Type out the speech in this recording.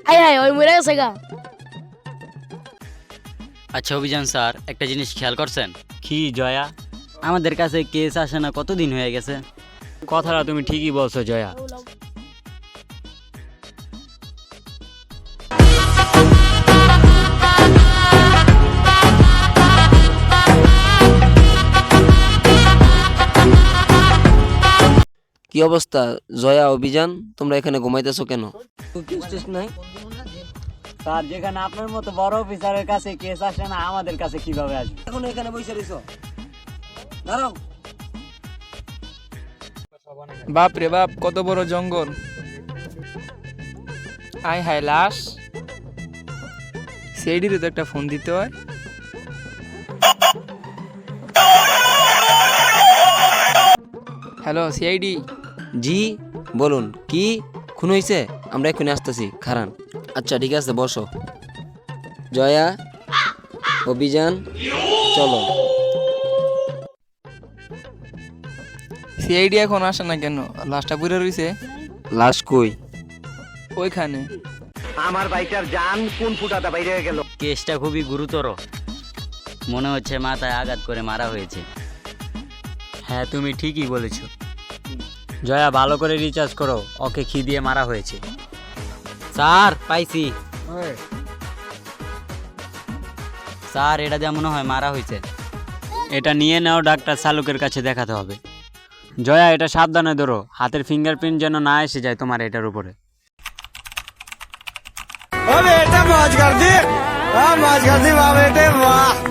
High high ওই মরে গেছে গা। আচ্ছা অভিযান স্যার, একটা জিনিস খেয়াল করছেন? কি জয়া? আমাদের কাছে কেস আসে না কতদিন হয়ে গেছে। কথাটা তুমি ঠিকই বলছো জয়া। কি অবস্থা জয়া, অভিযান? তোমরা এখানে ঘুমাইতেছো কেন? স্যার, যেখানে আপনার মতো বড় অফিসারের কাছে কেস আসে না, আমাদের কাছে কিভাবে আসবে? এখন এখানে বসে রইছো, দাঁড়াও। বাপ রে বাপ, কত বড় জঙ্গল! আয় হায় লাশ! সিআইডিরও তো একটা ফোন দিতে হয়। Hello CID. জি বলুন, কি খুন হয়েছে? আমরা এক্ষুনি আসতেছি, খারান। আচ্ছা ঠিক আছে, বসো। জয়া, অভিযান, চলো। সিআইডি এখন আসে না কেন? লাশটা পুড়ে রইছে লাশ কই? ওইখানে। কেসটা খুবই গুরুতর, মনে হচ্ছে মাথায় আঘাত করে মারা হয়েছে। হ্যাঁ, তুমি ঠিকই বলেছো। জয়া, ভালো করে রিচার্জ করো, ওকে কি দিয়ে মারা হয়েছে? স্যার পাইছি স্যার, এটা দিয়ে মনে হয় মারা হয়েছে। এটা নিয়ে নাও, ডাক্তার চালকের কাছে দেখাতে হবে। জয়া, এটা সাবধানে ধরো, হাতের ফিঙ্গারপ্রিন্ট যেন না এসে যায় তোমার এটার উপরে। ओ बेटा मौज कर दी, हाँ मौज कर दी वाह बेटे वाह।